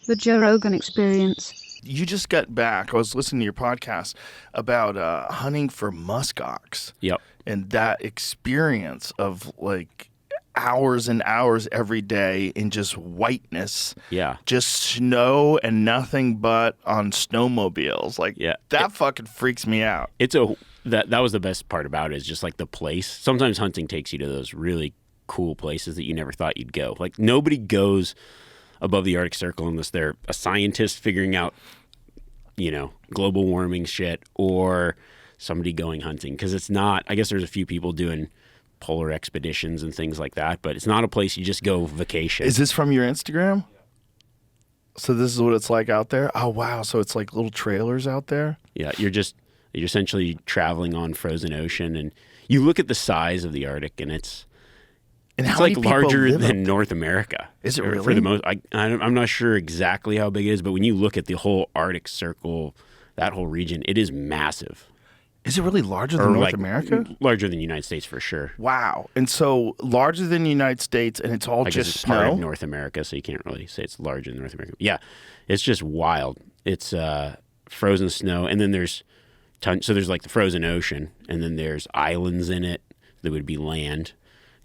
The Joe Rogan Experience. You just got back. I was listening to your podcast about hunting for muskox. Yep. And that experience of like hours and hours every day in just whiteness. Yeah. Just snow and nothing but on snowmobiles. Like, Yeah. that fucking freaks me out. That was the best part about it, is just like the place. Sometimes hunting takes you to those really cool places that you never thought you'd go. Like, nobody goes above the Arctic Circle unless they're a scientist figuring out, global warming shit, or somebody going hunting. Because it's not, I guess there's a few people doing polar expeditions and things like that, but it's not a place you just go vacation. Is this from your Instagram? So this is what it's like out there? Oh, wow. So it's like little trailers out there? Yeah, you're essentially traveling on frozen ocean, and you look at the size of the Arctic, and it's how like many people larger live than up North America. Is it really? For the most, I'm not sure exactly how big it is, but when you look at the whole Arctic Circle, that whole region, it is massive. Is it really larger than North America? Larger than the United States for sure. Wow. And so larger than the United States, and it's all I guess just it's snow? part of North America, so you can't really say it's larger than North America. Yeah, it's just wild. It's frozen snow, and then there's so there's like the frozen ocean, and then there's islands in it that would be land.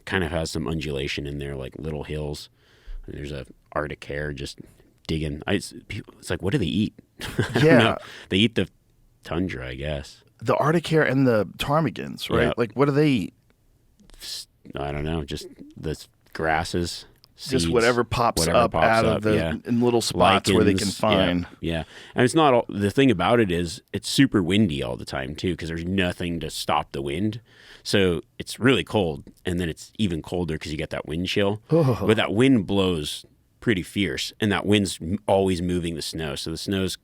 Kind of has some undulation in there, like little hills. And there's a Arctic hare just digging. It's like, what do they eat? I don't know. They eat the tundra, I guess. The Arctic hare and the ptarmigans, right? Yeah. Like, what do they eat? I don't know, just the grasses, seeds, Just whatever pops up out of the in little spots where they can find. Yeah. And it's not all, the thing about it is it's super windy all the time too, because there's nothing to stop the wind. So it's really cold, and then it's even colder because you get that wind chill. Oh. But that wind blows pretty fierce, and that wind's always moving the snow. So the snow's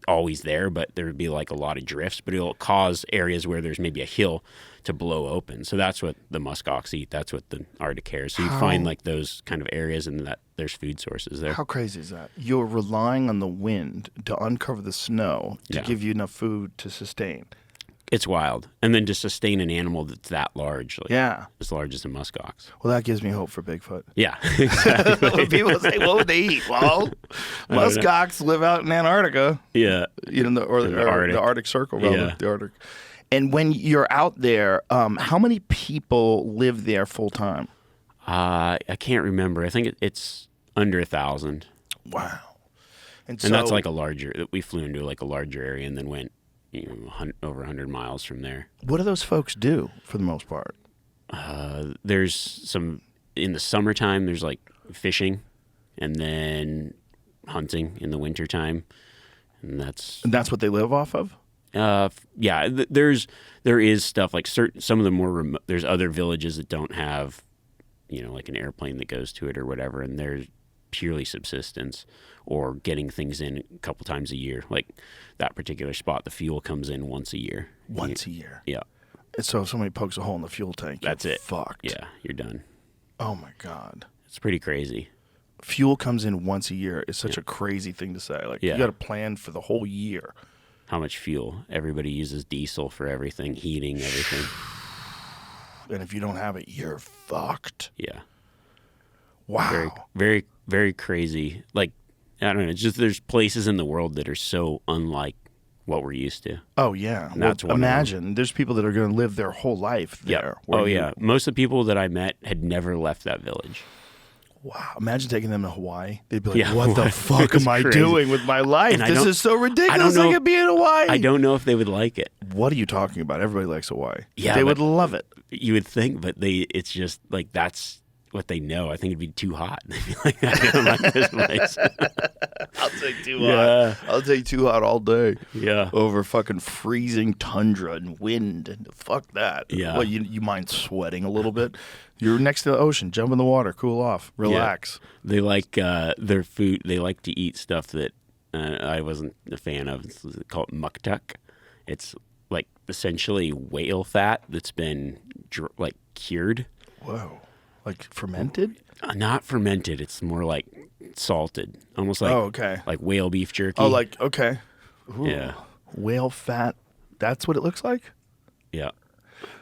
always there, but there would be like a lot of drifts, but it'll cause areas where there's maybe a hill to blow open. So that's what the muskox eat. That's what the Arctic hare. So you find like those kind of areas, and that there's food sources there. How crazy is that? You're relying on the wind to uncover the snow to give you enough food to sustain. It's wild. And then to sustain an animal that's that large, like as large as a muskox. Well, that gives me hope for Bigfoot. Yeah, exactly. When people say, what would they eat? Well, muskox live out in Antarctica. Yeah. The Arctic Circle, rather. The Arctic. And when you're out there, how many people live there full time? I can't remember. I think it's under 1,000. Wow. And that's like we flew into like a larger area and then went over 100 miles from there. What do those folks do for the most part? There's some, in the summertime, there's like fishing, and then hunting in the wintertime. And that's what they live off of? Yeah, there is stuff like some of the more remote, there's other villages that don't have, like an airplane that goes to it or whatever, and there's purely subsistence or getting things in a couple times a year. Like that particular spot, the fuel comes in once a year. Once a year? Yeah. And so if somebody pokes a hole in the fuel tank, that's it. Fucked. Yeah, you're done. Oh my God. It's pretty crazy. Fuel comes in once a year is such a crazy thing to say. Like, you got to plan for the whole year. How much fuel? Everybody uses diesel for everything, heating, everything. And if you don't have it, you're fucked. Yeah. Wow. Very, very, very crazy. Like, I don't know. It's just there's places in the world that are so unlike what we're used to. Oh, yeah. And that's imagine there's people that are going to live their whole life there. Yeah. Oh, yeah. Most of the people that I met had never left that village. Wow. Imagine taking them to Hawaii. They'd be like, what the fuck am I doing with my life? This is so ridiculous. I could be in Hawaii. I don't know if they would like it. What are you talking about? Everybody likes Hawaii. Yeah. They would love it. You would think, but it's just like that's what they know. I think it'd be too hot. They'd be like, I don't like this place. I'll take too hot. I'll take too hot all day. Yeah. Over fucking freezing tundra and wind. And fuck that. Yeah. Well, you mind sweating a little bit? You're next to the ocean. Jump in the water. Cool off. Relax. Yeah. They like their food. They like to eat stuff that I wasn't a fan of. It's called muktuk. It's like essentially whale fat that's been like cured. Whoa. Like fermented? Not fermented. It's more like salted. Almost like like whale beef jerky. Oh, like, okay. Ooh. Yeah. Whale fat. That's what it looks like? Yeah.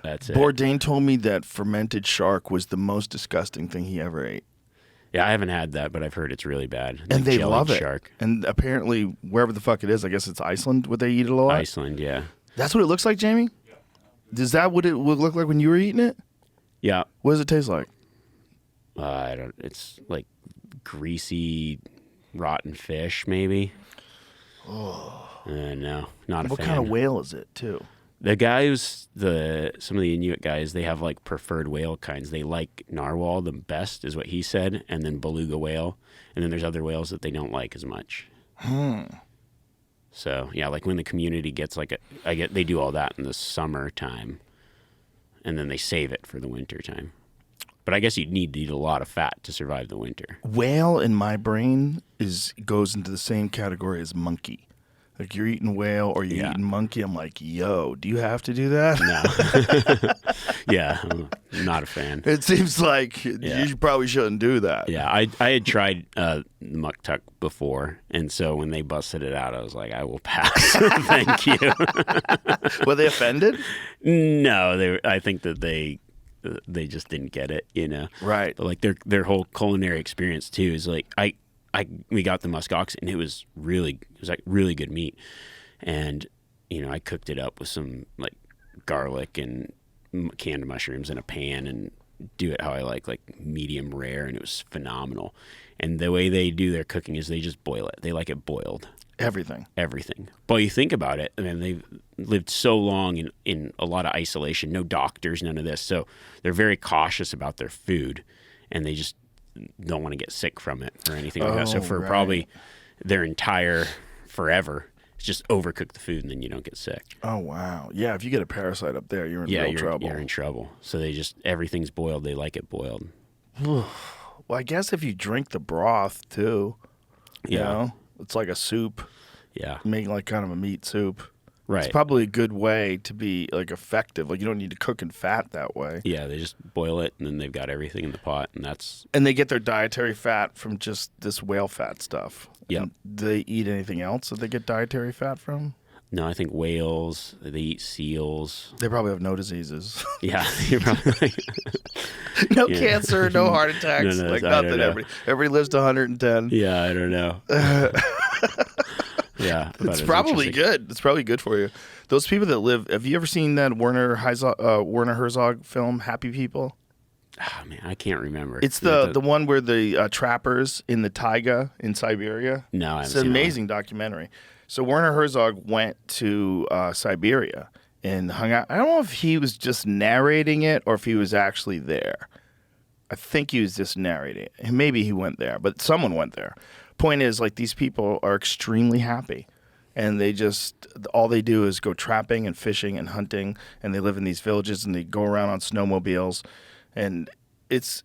That's it. Bourdain told me that fermented shark was the most disgusting thing he ever ate. Yeah, I haven't had that, but I've heard it's really bad. And they love it. Shark. And apparently, wherever the fuck it is, I guess it's Iceland, would they eat it a lot? Iceland, yeah. That's what it looks like, Jamie? Is that what it would look like when you were eating it? Yeah. What does it taste like? It's like greasy, rotten fish, maybe. Oh. No, not a fan. What kind of whale is it, too? The guys, some of the Inuit guys, they have like preferred whale kinds. They like narwhal the best, is what he said, and then beluga whale, and then there's other whales that they don't like as much. So yeah, like when the community gets they do all that in the summertime, and then they save it for the winter time. But I guess you'd need to eat a lot of fat to survive the winter. Whale in my brain goes into the same category as monkey. Like you're eating whale or you're eating monkey, I'm like, yo, do you have to do that? No. Yeah, I'm not a fan. It seems like you probably shouldn't do that. Yeah, I had tried muktuk before, and so when they busted it out, I was like, I will pass. Thank you. Were they offended? No, I think that they just didn't get it, Right. But like their whole culinary experience too is like we got the musk ox, and it was like really good meat, and I cooked it up with some like garlic and canned mushrooms in a pan and do it how I like medium rare, and it was phenomenal. And the way they do their cooking is they just boil it. They like it boiled. Everything. But you think about it, and then they've lived so long in a lot of isolation, no doctors, none of this. So they're very cautious about their food, and they just don't want to get sick from it or anything like that. So for probably their entire forever, it's just overcook the food and then you don't get sick. Oh, wow. Yeah, if you get a parasite up there, you're in real trouble. You're in trouble. So everything's boiled. They like it boiled. Well, I guess if you drink the broth too, you know, it's like a soup. Yeah. Making like kind of a meat soup. Right. It's probably a good way to be like effective. Like you don't need to cook in fat that way. Yeah, they just boil it and then they've got everything in the pot, and they get their dietary fat from just this whale fat stuff. Yeah. Do they eat anything else that they get dietary fat from? No, I think whales, they eat seals. They probably have no diseases. Yeah. You're probably no cancer, no heart attacks, no, like nothing. Everybody lives to 110. Yeah, I don't know. Yeah, it's probably good. It's probably good for you. Those people that live. Have you ever seen that Werner Herzog film, Happy People? Oh man, I can't remember. It's the one where the trappers in the taiga in Siberia. No, it's an amazing documentary. So Werner Herzog went to Siberia and hung out. I don't know if he was just narrating it or if he was actually there. I think he was just narrating it. Maybe he went there, but someone went there. Point is, like, these people are extremely happy, and they just all they do is go trapping and fishing and hunting, and they live in these villages and they go around on snowmobiles, and it's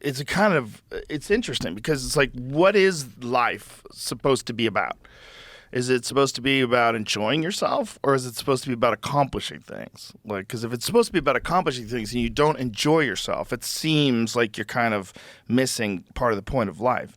interesting because it's like, what is life supposed to be about? Is it supposed to be about enjoying yourself, or is it supposed to be about accomplishing things? Like, because if it's supposed to be about accomplishing things and you don't enjoy yourself, it seems like you're kind of missing part of the point of life.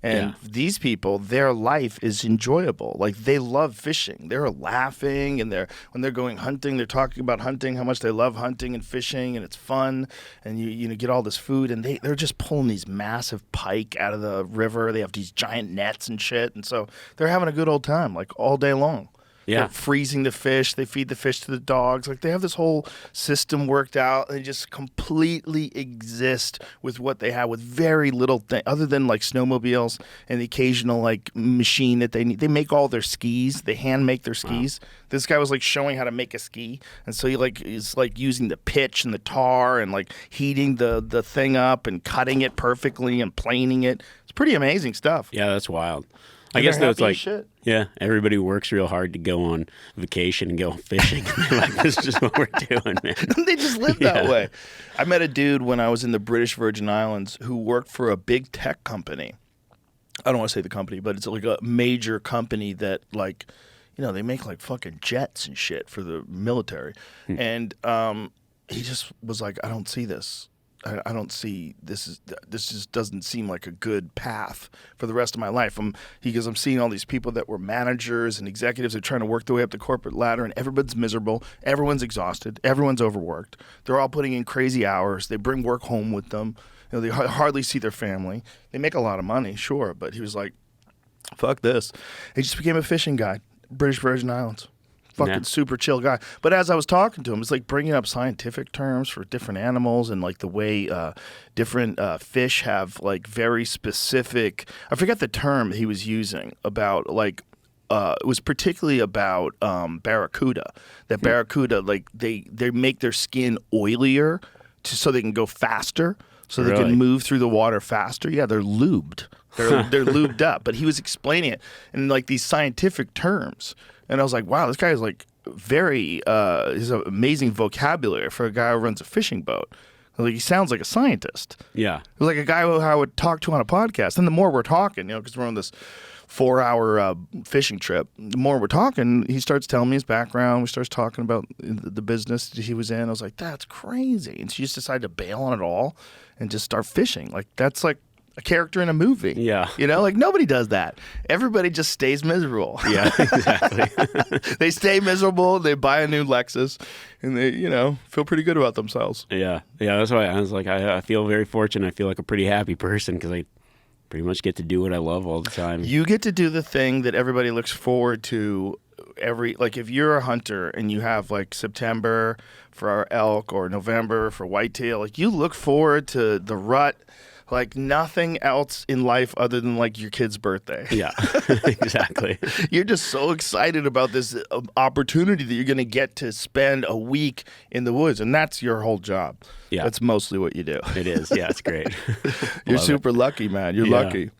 And these people, their life is enjoyable. Like, they love fishing. They're laughing, and when they're going hunting, they're talking about hunting, how much they love hunting and fishing, and it's fun. And you get all this food, and they're just pulling these massive pike out of the river. They have these giant nets and shit, and so they're having a good old time, like, all day long. Yeah. They're freezing the fish. They feed the fish to the dogs. Like, they have this whole system worked out. They just completely exist with what they have, with very little thing other than like snowmobiles and the occasional like machine that they need. They make all their skis. They hand make their skis. Wow. This guy was like showing how to make a ski, and so he like is like using the pitch and the tar and like heating the thing up and cutting it perfectly and planing it. It's pretty amazing stuff. Yeah, that's wild. I guess that's like, shit. Yeah, everybody works real hard to go on vacation and go fishing. And they're like, this is just what we're doing, man. They just live that way. I met a dude when I was in the British Virgin Islands who worked for a big tech company. I don't want to say the company, but it's like a major company that like, you know, they make like fucking jets and shit for the military. And he just was like, I don't see this. I don't see this just doesn't seem like a good path for the rest of my life. I'm seeing all these people that were managers and executives that are trying to work their way up the corporate ladder, and everybody's miserable, everyone's exhausted, everyone's overworked. They're all putting in crazy hours. They bring work home with them, They hardly see their family. They make a lot of money, sure, but he was like, fuck this. He just became a fishing guide, British Virgin Islands. Fucking super chill guy. But as I was talking to him, it's like bringing up scientific terms for different animals and like the way different fish have like very specific, I forget the term he was using about like, it was particularly about barracuda. That barracuda, like they make their skin oilier so they can go faster, so they can move through the water faster. Yeah, they're lubed. They're lubed up. But he was explaining it in like these scientific terms. And I was like, wow, this guy is like very, he's an amazing vocabulary for a guy who runs a fishing boat. Like, he sounds like a scientist. Yeah. It was like a guy who I would talk to on a podcast. And the more we're talking, because we're on this 4-hour fishing trip, the more we're talking, he starts telling me his background. We starts talking about the business that he was in. I was like, that's crazy. And she just decided to bail on it all and just start fishing. Like, that's like a character in a movie. Yeah. Like nobody does that. Everybody just stays miserable. Yeah, exactly. They stay miserable, they buy a new Lexus, and they, feel pretty good about themselves. Yeah. Yeah, that's why I was like, I feel very fortunate. I feel like a pretty happy person because I pretty much get to do what I love all the time. You get to do the thing that everybody looks forward to like if you're a hunter and you have like September for our elk or November for whitetail, like you look forward to the rut like nothing else in life other than like your kid's birthday. Yeah, exactly. You're just so excited about this opportunity that you're going to get to spend a week in the woods, and that's your whole job. Yeah. That's mostly what you do. It is. Yeah, it's great. You're super lucky, man. You're lucky.